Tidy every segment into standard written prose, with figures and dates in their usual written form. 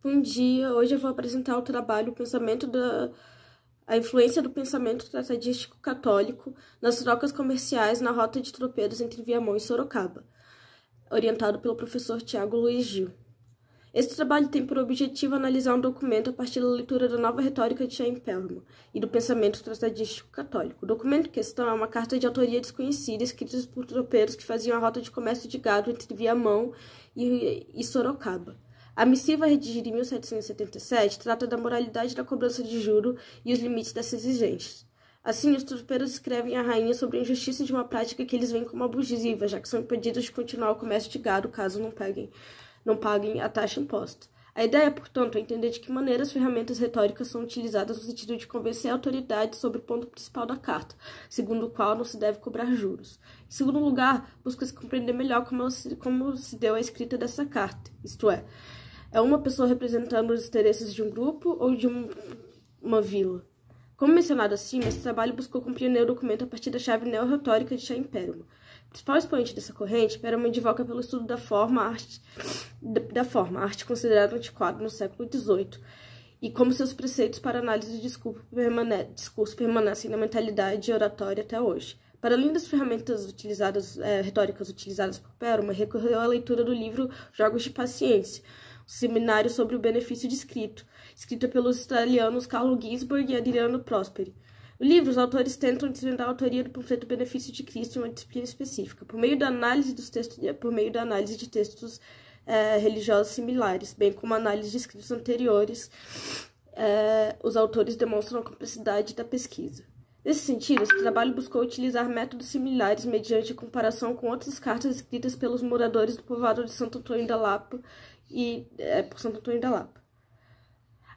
Bom dia, hoje eu vou apresentar o trabalho A influência do pensamento tratadístico católico nas trocas comerciais na rota de tropeiros entre Viamão e Sorocaba, orientado pelo professor Tiago Luiz Gil. Esse trabalho tem por objetivo analisar um documento a partir da leitura da nova retórica de Chaim Perlman e do pensamento tratadístico católico. O documento em questão é uma carta de autoria desconhecida escrita por tropeiros que faziam a rota de comércio de gado entre Viamão e Sorocaba. A missiva, redigida em 1777, trata da moralidade da cobrança de juro e os limites dessas exigências. Assim, os tropeiros escrevem à rainha sobre a injustiça de uma prática que eles veem como abusiva, já que são impedidos de continuar o comércio de gado caso não paguem a taxa imposta. A ideia, portanto, é entender de que maneira as ferramentas retóricas são utilizadas no sentido de convencer a autoridade sobre o ponto principal da carta, segundo o qual não se deve cobrar juros. Em segundo lugar, busca-se compreender melhor como se deu a escrita dessa carta, isto é uma pessoa representando os interesses de um grupo ou de uma vila. Como mencionado acima, esse trabalho buscou compreender o documento a partir da chave neo-retórica de Chaim Perlman. O principal expoente dessa corrente, Perlman advoca pelo estudo da arte considerada antiquada no século XVIII, e como seus preceitos para análise do discurso permanecem na mentalidade oratória até hoje. Para além das ferramentas retóricas utilizadas por Perlman, recorreu à leitura do livro Jogos de Paciência, um seminário sobre o benefício de escrita pelos italianos Carlo Ginzburg e Adriano Prosperi. No livro, os autores tentam desvendar a autoria do panfleto Benefício de Cristo em uma disciplina específica, por meio da análise de textos religiosos similares, bem como análise de escritos anteriores. Os autores demonstram a complexidade da pesquisa. Nesse sentido, esse trabalho buscou utilizar métodos similares mediante a comparação com outras cartas escritas pelos moradores do povoado de Santo Antônio da Lapa por Santo Antônio da Lapa.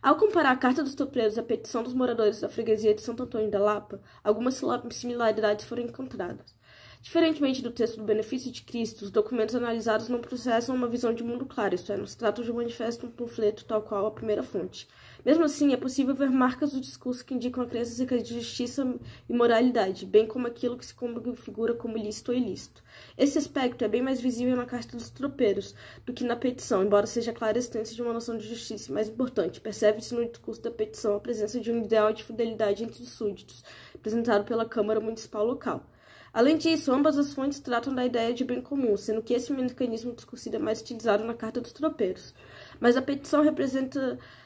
Ao comparar a Carta dos Tropeiros à petição dos moradores da freguesia de Santo Antônio da Lapa, algumas similaridades foram encontradas. Diferentemente do texto do Benefício de Cristo, os documentos analisados não processam uma visão de mundo claro, isto é, não se trata de um manifesto, um panfleto, tal qual a primeira fonte. Mesmo assim, é possível ver marcas do discurso que indicam a crença acerca de justiça e moralidade, bem como aquilo que se configura como lícito ou ilícito. Esse aspecto é bem mais visível na Carta dos Tropeiros do que na petição, embora seja clara a existência de uma noção de justiça. Mais importante, percebe-se no discurso da petição a presença de um ideal de fidelidade entre os súditos, representado pela Câmara Municipal local. Além disso, ambas as fontes tratam da ideia de bem comum, sendo que esse mecanismo discursivo é mais utilizado na Carta dos Tropeiros. Mas a petição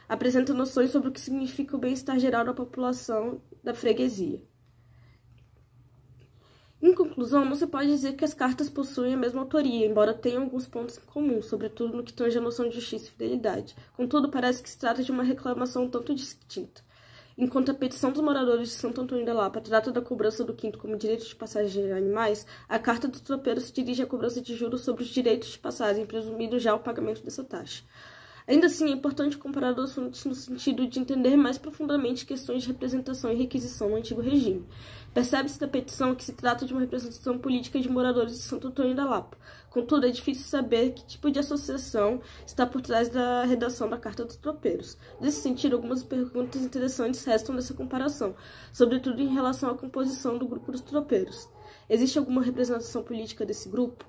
apresenta noções sobre o que significa o bem-estar geral da população da freguesia. Em conclusão, não se pode dizer que as cartas possuem a mesma autoria, embora tenham alguns pontos em comum, sobretudo no que tange a noção de justiça e fidelidade. Contudo, parece que se trata de uma reclamação um tanto distinta. Enquanto a petição dos moradores de Santo Antônio da Lapa trata da cobrança do quinto como direito de passagem de animais, a Carta dos Tropeiros se dirige à cobrança de juros sobre os direitos de passagem, presumido já o pagamento dessa taxa. Ainda assim, é importante comparar dois assuntos no sentido de entender mais profundamente questões de representação e requisição no antigo regime. Percebe-se da petição que se trata de uma representação política de moradores de Santo Antônio da Lapa. Contudo, é difícil saber que tipo de associação está por trás da redação da Carta dos Tropeiros. Nesse sentido, algumas perguntas interessantes restam dessa comparação, sobretudo em relação à composição do grupo dos tropeiros. Existe alguma representação política desse grupo?